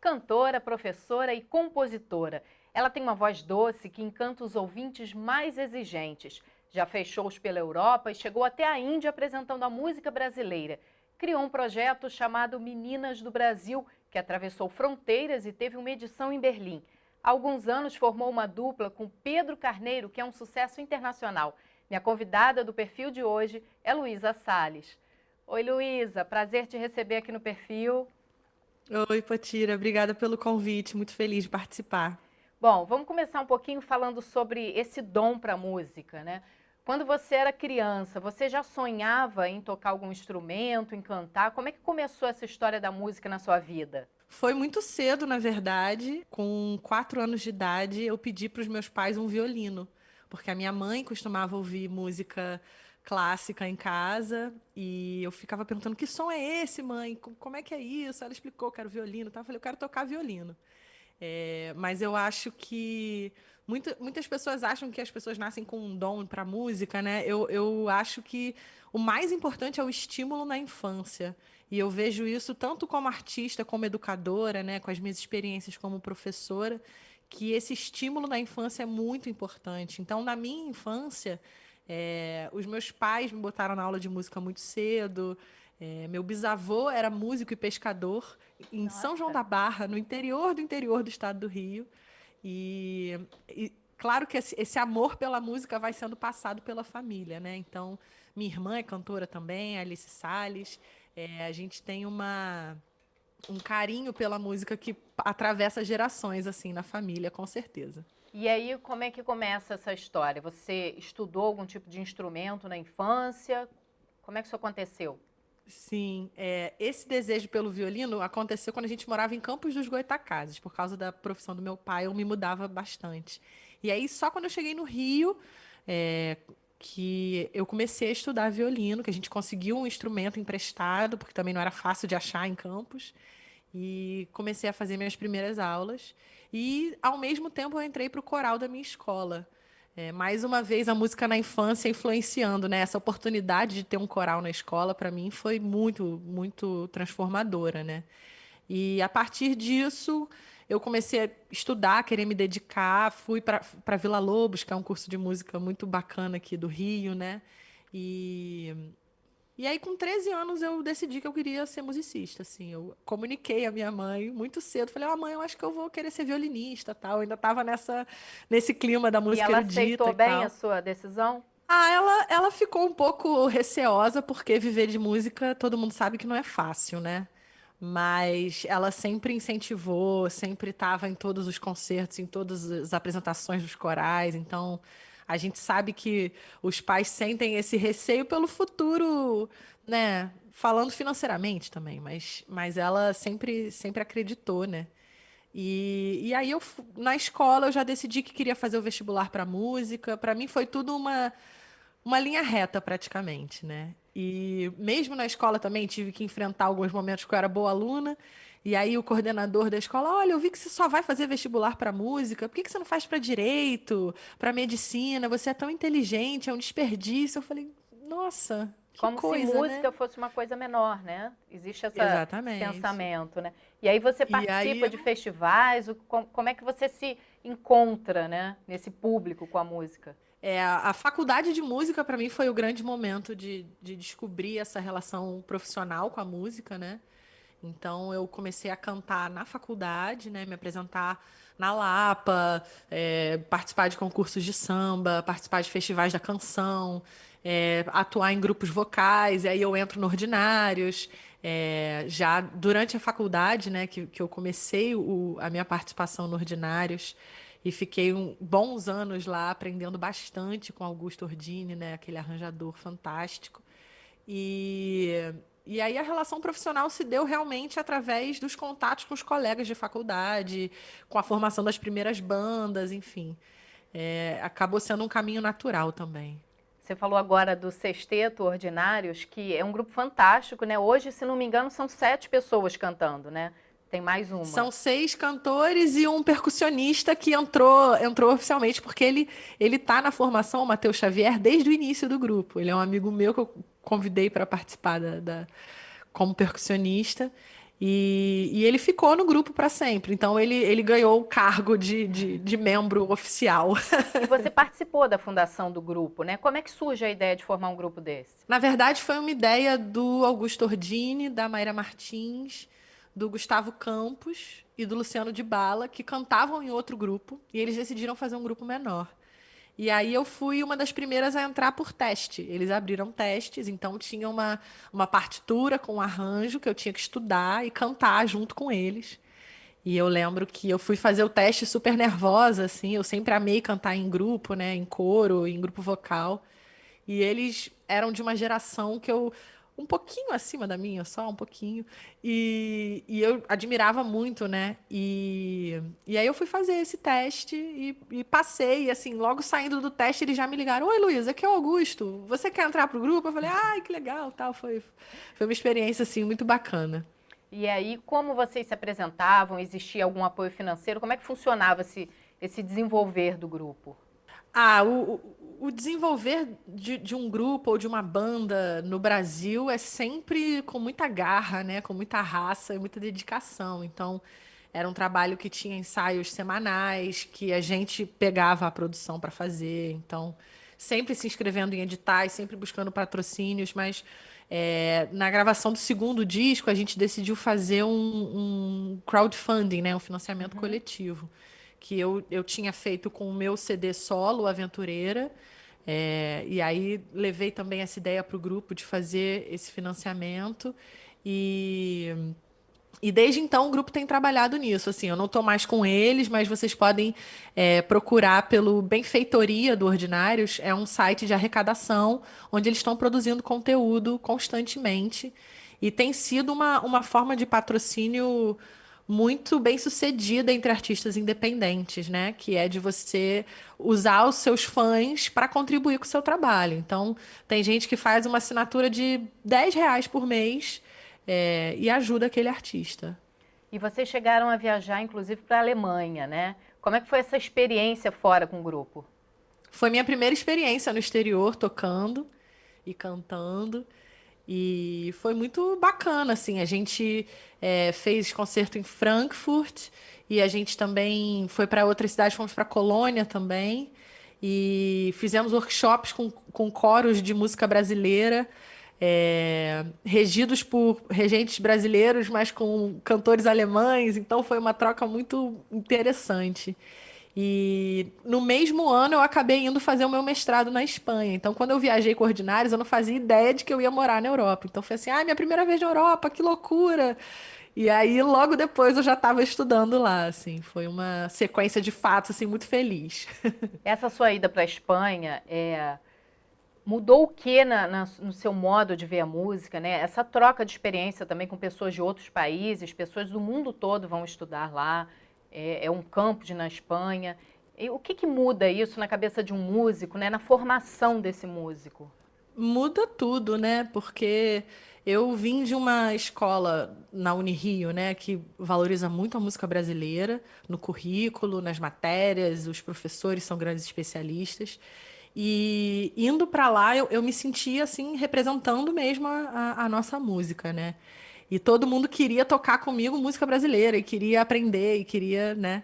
cantora, professora e compositora. Ela tem uma voz doce que encanta os ouvintes mais exigentes. Já fez shows pela Europa e chegou até a Índia apresentando a música brasileira. Criou um projeto chamado Meninas do Brasil, que atravessou fronteiras e teve uma edição em Berlim. Há alguns anos formou uma dupla com Pedro Carneiro, que é um sucesso internacional. Minha convidada do perfil de hoje é Luísa Salles. Oi, Luísa, prazer te receber aqui no perfil. Oi, Potira, obrigada pelo convite, muito feliz de participar. Bom, vamos começar um pouquinho falando sobre esse dom para a música, né? Quando você era criança, você já sonhava em tocar algum instrumento, em cantar? Como é que começou essa história da música na sua vida? Foi muito cedo, na verdade, com 4 anos de idade, eu pedi para os meus pais um violino, porque a minha mãe costumava ouvir música clássica em casa e eu ficava perguntando: que som é esse, mãe? Como é que é isso? Ela explicou que era o violino, tá? Eu falei: eu quero tocar violino. Mas eu acho que muitas pessoas acham que as pessoas nascem com um dom para música, né? Eu acho que o mais importante é o estímulo na infância. E eu vejo isso tanto como artista, como educadora, né? Com as minhas experiências como professora, que esse estímulo na infância é muito importante. Então, na minha infância, os meus pais me botaram na aula de música muito cedo. Meu bisavô era músico e pescador em São João Nossa. da Barra, no interior do estado do Rio. E claro que esse amor pela música vai sendo passado pela família, né? Então, minha irmã é cantora também, a Alice Salles. A gente tem um carinho pela música que atravessa gerações, assim, na família, com certeza. E aí, como é que começa essa história? Você estudou algum tipo de instrumento na infância? Como é que isso aconteceu? Sim, esse desejo pelo violino aconteceu quando a gente morava em Campos dos Goytacazes. Por causa da profissão do meu pai, eu me mudava bastante. E aí, só quando eu cheguei no Rio, é, que eu comecei a estudar violino, que a gente conseguiu um instrumento emprestado, porque também não era fácil de achar em Campos. E comecei a fazer minhas primeiras aulas. E, ao mesmo tempo, eu entrei para o coral da minha escola. Mais uma vez, a música na infância influenciando, né? Essa oportunidade de ter um coral na escola, para mim, foi muito, muito transformadora, né? E, a partir disso, eu comecei a estudar, querer me dedicar. Fui para Vila Lobos, que é um curso de música muito bacana aqui do Rio, né? E e aí, com 13 anos, eu decidi que eu queria ser musicista, assim. Eu comuniquei à minha mãe muito cedo. Falei: mãe, eu acho que eu vou querer ser violinista, tal. Eu ainda estava nesse clima da E música ela erudita aceitou e bem a tal. sua decisão? Ela ficou um pouco receosa, porque viver de música, todo mundo sabe que não é fácil, né? Mas ela sempre incentivou, sempre estava em todos os concertos, em todas as apresentações dos corais. Então, a gente sabe que os pais sentem esse receio pelo futuro, né? Falando financeiramente também, mas ela sempre acreditou, né? E aí na escola eu já decidi que queria fazer o vestibular para música. Para mim foi tudo uma linha reta praticamente, né? E mesmo na escola também tive que enfrentar alguns momentos que eu era boa aluna. E aí o coordenador da escola: olha, eu vi que você só vai fazer vestibular para música. Por que você não faz para direito, para medicina? Você é tão inteligente, é um desperdício. Eu falei: nossa, que Como se coisa, né? música fosse uma coisa menor, né? Existe esse Exatamente. pensamento, né? E aí você E participa aí de festivais, como é que você se encontra, né, nesse público com a música? a faculdade de música, para mim, foi o grande momento de descobrir essa relação profissional com a música, né? Então, eu comecei a cantar na faculdade, né? Me apresentar na Lapa, participar de concursos de samba, participar de festivais da canção, atuar em grupos vocais, e aí eu entro no Ordinários. Já durante a faculdade, né, que eu comecei a minha participação no Ordinários, e fiquei bons anos lá aprendendo bastante com Augusto Ordini, né, aquele arranjador fantástico. E, e aí a relação profissional se deu realmente através dos contatos com os colegas de faculdade, com a formação das primeiras bandas, enfim. Acabou sendo um caminho natural também. Você falou agora do Sexteto Ordinários, que é um grupo fantástico, né? Hoje, se não me engano, são 7 pessoas cantando, né? Tem mais uma. São 6 cantores e um percussionista que entrou oficialmente, porque ele tá na formação, o Matheus Xavier, desde o início do grupo. Ele é um amigo meu que eu convidei para participar como percussionista. E ele ficou no grupo para sempre. Então ele ganhou o cargo de membro oficial. E você participou da fundação do grupo, né? Como é que surge a ideia de formar um grupo desse? Na verdade, foi uma ideia do Augusto Ordini, da Mayra Martins, do Gustavo Campos e do Luciano de Bala, que cantavam em outro grupo, e eles decidiram fazer um grupo menor. E aí eu fui uma das primeiras a entrar por teste. Eles abriram testes, então tinha uma partitura com um arranjo que eu tinha que estudar e cantar junto com eles. E eu lembro que eu fui fazer o teste super nervosa, assim. Eu sempre amei cantar em grupo, né? Em coro, em grupo vocal. E eles eram de uma geração que eu. Um pouquinho acima da minha, só um pouquinho. E eu admirava muito, né? E aí eu fui fazer esse teste e passei. E assim, logo saindo do teste, eles já me ligaram: Oi, Luísa, aqui é o Augusto. Você quer entrar pro grupo? Eu falei: Ai, que legal, tal. Foi uma experiência, assim, muito bacana. E aí, como vocês se apresentavam? Existia algum apoio financeiro? Como é que funcionava esse desenvolver do grupo? O desenvolver de um grupo ou de uma banda no Brasil é sempre com muita garra, né? Com muita raça e muita dedicação. Então, era um trabalho que tinha ensaios semanais, que a gente pegava a produção para fazer. Então, sempre se inscrevendo em editais, sempre buscando patrocínios, mas na gravação do segundo disco, a gente decidiu fazer um crowdfunding, né? Um financiamento Uhum. coletivo que eu tinha feito com o meu CD solo, Aventureira. E aí levei também essa ideia para o grupo de fazer esse financiamento. E, e desde então o grupo tem trabalhado nisso. Assim, eu não estou mais com eles, mas vocês podem procurar pelo Benfeitoria do Ordinários. É um site de arrecadação onde eles estão produzindo conteúdo constantemente. E tem sido uma forma de patrocínio muito bem sucedida entre artistas independentes, né? Que é de você usar os seus fãs para contribuir com o seu trabalho. Então, tem gente que faz uma assinatura de R$ 10 por mês e ajuda aquele artista. E vocês chegaram a viajar, inclusive, para a Alemanha, né? Como é que foi essa experiência fora com o grupo? Foi minha primeira experiência no exterior, tocando e cantando. E foi muito bacana, assim. A gente fez concerto em Frankfurt e a gente também foi para outras cidades, fomos para Colônia também. E fizemos workshops com coros de música brasileira, regidos por regentes brasileiros, mas com cantores alemães. Então foi uma troca muito interessante. E no mesmo ano eu acabei indo fazer o meu mestrado na Espanha. Então, quando eu viajei com Ordinários, eu não fazia ideia de que eu ia morar na Europa. Então, foi assim, minha primeira vez na Europa, que loucura! E aí, logo depois, eu já estava estudando lá, assim. Foi uma sequência de fatos, assim, muito feliz. Essa sua ida para a Espanha mudou o que no seu modo de ver a música, né? Essa troca de experiência também com pessoas de outros países, pessoas do mundo todo vão estudar lá, é um campus na Espanha. E o que muda isso na cabeça de um músico, né? Na formação desse músico? Muda tudo, né? Porque eu vim de uma escola na Unirio, né, que valoriza muito a música brasileira no currículo, nas matérias, os professores são grandes especialistas. E indo para lá, eu me sentia assim, representando mesmo a nossa música, né? E todo mundo queria tocar comigo música brasileira, e queria aprender, e queria, né?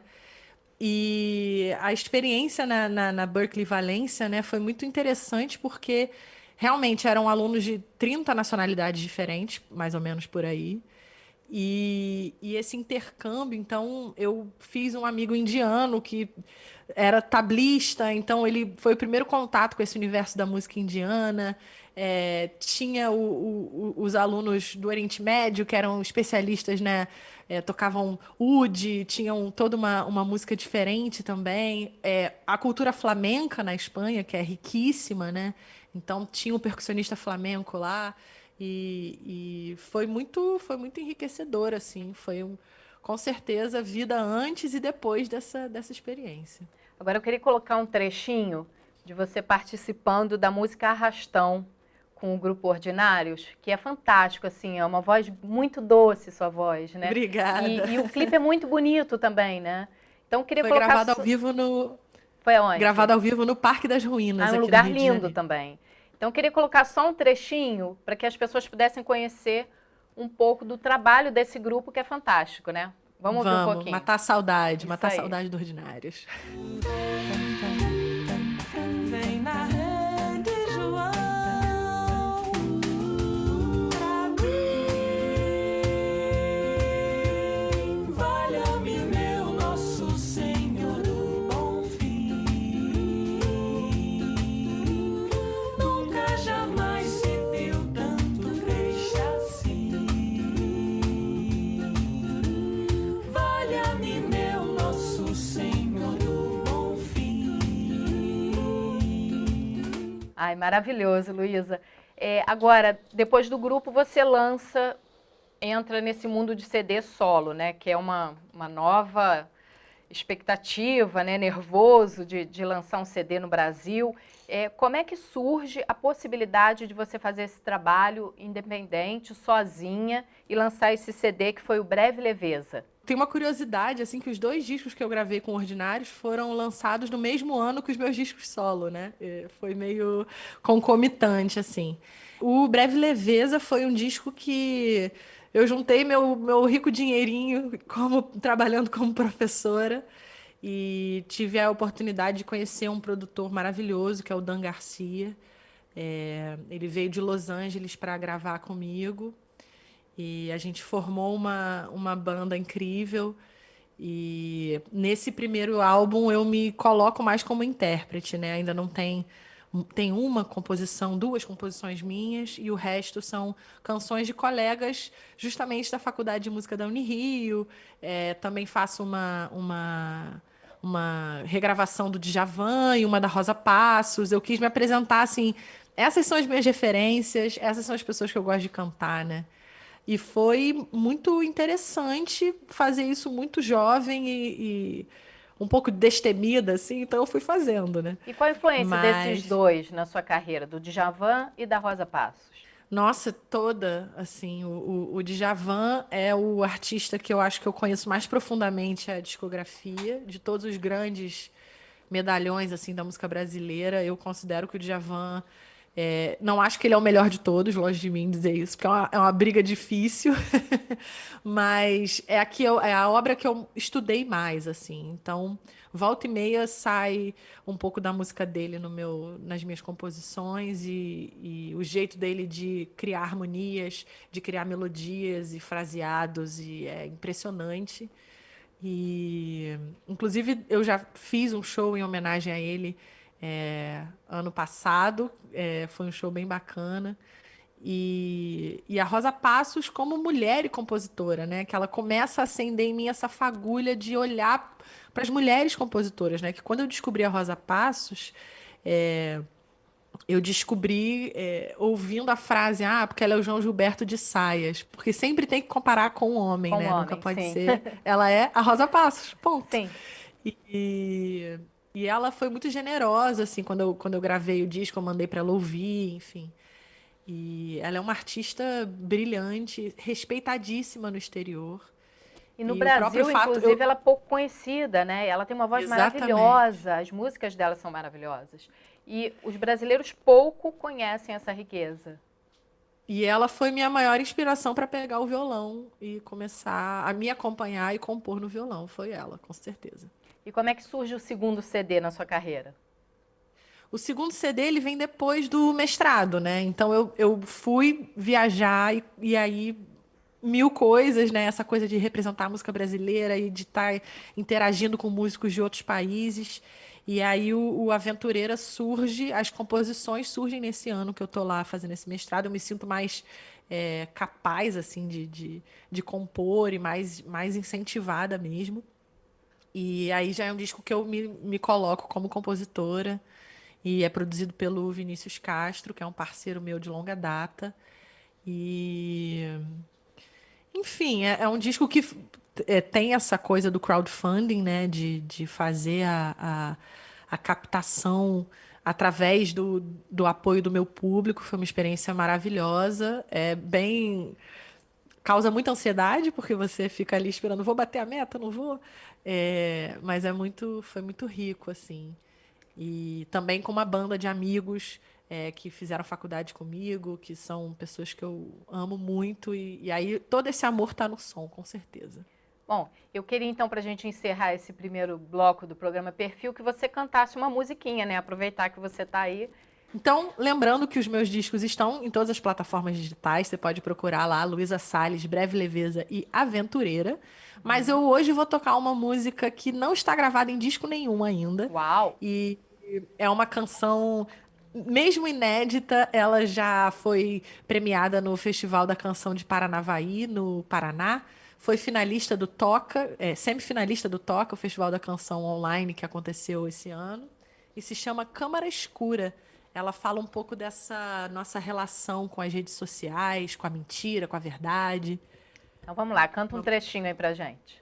E a experiência na Berkeley Valência, né, foi muito interessante porque realmente eram alunos de 30 nacionalidades diferentes, mais ou menos por aí. E esse intercâmbio, então, eu fiz um amigo indiano que era tablista, então ele foi o primeiro contato com esse universo da música indiana. Tinha os alunos do Oriente Médio, que eram especialistas, né? Tocavam oud, tinham toda uma música diferente também. A cultura flamenca na Espanha, que é riquíssima, né? Então tinha um percussionista flamenco lá. E foi muito enriquecedor, assim. Com certeza, vida antes e depois dessa experiência. Agora eu queria colocar um trechinho de você participando da música Arrastão com o grupo Ordinários, que é fantástico, assim, é uma voz muito doce, sua voz, né? Obrigada. E o clipe é muito bonito também, né? Então eu queria Foi colocar... Foi gravado aonde? ao vivo no Parque das Ah, Ruínas, é um aqui no lugar Rio de lindo Janeiro. também. Então eu queria colocar só um trechinho para que as pessoas pudessem conhecer um pouco do trabalho desse grupo que é fantástico, né? Vamos ouvir um Vamos, pouquinho. matar a saudade do Ordinários. Vem na rede, João, pra mim. Valha-me, meu nosso Senhor do Bom Fim. Nunca jamais se viu tanto peixe assim. Valha-me, meu nosso Senhor do Bom Fim. Ai, maravilhoso, Luísa. Agora, depois do grupo, você entra nesse mundo de CD solo, né? Que é uma nova expectativa, né? Nervoso de lançar um CD no Brasil. Como é que surge a possibilidade de você fazer esse trabalho independente, sozinha, e lançar esse CD que foi o Breve Leveza? Tem uma curiosidade, assim, que os 2 discos que eu gravei com Ordinários foram lançados no mesmo ano que os meus discos solo, né? Foi meio concomitante, assim. O Breve Leveza foi um disco que eu juntei meu rico dinheirinho trabalhando como professora e tive a oportunidade de conhecer um produtor maravilhoso, que é o Dan Garcia. Ele veio de Los Angeles para gravar comigo. E a gente formou uma banda incrível. E nesse primeiro álbum eu me coloco mais como intérprete, né? Ainda não tem uma composição, 2 composições minhas, e o resto são canções de colegas justamente da Faculdade de Música da Unirio. Também faço uma regravação do Djavan e uma da Rosa Passos. Eu quis me apresentar assim, essas são as minhas referências, essas são as pessoas que eu gosto de cantar, né? E foi muito interessante fazer isso muito jovem e um pouco destemida, assim, então eu fui fazendo, né? E qual a influência desses Mas, dois na sua carreira, do Djavan e da Rosa Passos? nossa, toda, assim, o Djavan é o artista que eu acho que eu conheço mais profundamente a discografia, de todos os grandes medalhões, assim, da música brasileira. Eu considero que o Djavan não acho que ele é o melhor de todos, longe de mim dizer isso, porque é uma briga difícil, mas é a obra que eu estudei mais, assim. Então, volta e meia sai um pouco da música dele nas minhas composições e o jeito dele de criar harmonias, de criar melodias e fraseados, e é impressionante. E, inclusive, eu já fiz um show em homenagem a ele ano passado. Foi um show bem bacana. E a Rosa Passos, como mulher e compositora, né? Que ela começa a acender em mim essa fagulha de olhar para as mulheres compositoras, né? Que quando eu descobri a Rosa Passos, eu descobri ouvindo a frase, porque ela é o João Gilberto de saias. Porque sempre tem que comparar com o homem, Com o né? Nunca homem, pode sim. ser. Ela é a Rosa Passos, ponto. Sim. E, e ela foi muito generosa, assim, quando eu gravei o disco, eu mandei para ela ouvir, enfim. E ela é uma artista brilhante, respeitadíssima no exterior. E no E o próprio Brasil, fato. inclusive, ela é pouco conhecida, né? Ela tem uma voz Exatamente. maravilhosa, as músicas dela são maravilhosas. E os brasileiros pouco conhecem essa riqueza. E ela foi minha maior inspiração para pegar o violão e começar a me acompanhar e compor no violão. Foi ela, com certeza. E como é que surge o segundo CD na sua carreira? O segundo CD ele vem depois do mestrado, né? Então eu fui viajar e aí mil coisas, né? Essa coisa de representar a música brasileira e de estar interagindo com músicos de outros países. E aí o Aventureira surge, as composições surgem nesse ano que eu tô lá fazendo esse mestrado. Eu me sinto mais capaz, assim, de compor e mais incentivada mesmo. E aí já é um disco que eu me coloco como compositora. E é produzido pelo Vinícius Castro, que é um parceiro meu de longa data. E enfim, é um disco que tem essa coisa do crowdfunding, né? De fazer a captação através do apoio do meu público. Foi uma experiência maravilhosa. Causa muita ansiedade, porque você fica ali esperando, vou bater a meta, não vou? Mas foi muito rico, assim. E também com uma banda de amigos que fizeram faculdade comigo, que são pessoas que eu amo muito. E aí todo esse amor tá no som, com certeza. Bom, eu queria então, para a gente encerrar esse primeiro bloco do programa Perfil, que você cantasse uma musiquinha, né? Aproveitar que você está aí. Então, lembrando que os meus discos estão em todas as plataformas digitais, você pode procurar lá, Luísa Salles, Breve Leveza e Aventureira. Mas eu hoje vou tocar uma música que não está gravada em disco nenhum ainda. Uau! E é uma canção, mesmo inédita, ela já foi premiada no Festival da Canção de Paranavaí, no Paraná. Foi finalista do Toca, semifinalista do Toca, o Festival da Canção Online que aconteceu esse ano. E se chama Câmara Escura. Ela fala um pouco dessa nossa relação com as redes sociais, com a mentira, com a verdade. Então vamos lá, canta um trechinho aí pra gente.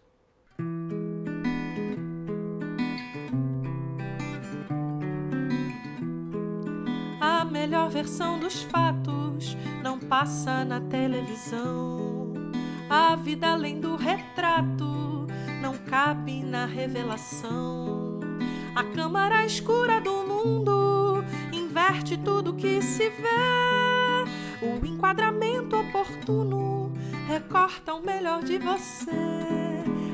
A melhor versão dos fatos não passa na televisão. A vida além do retrato não cabe na revelação. A câmara escura do mundo inverte tudo que se vê. O enquadramento oportuno recorta o melhor de você.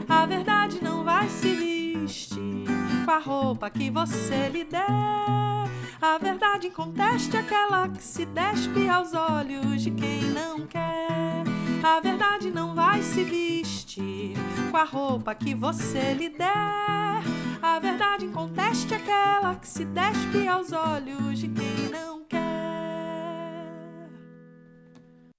A verdade não vai se vestir com a roupa que você lhe der. A verdade inconteste é aquela que se despe aos olhos de quem não quer. A verdade não vai se vestir com a roupa que você lhe der. A verdade inconteste é aquela que se despe aos olhos de quem não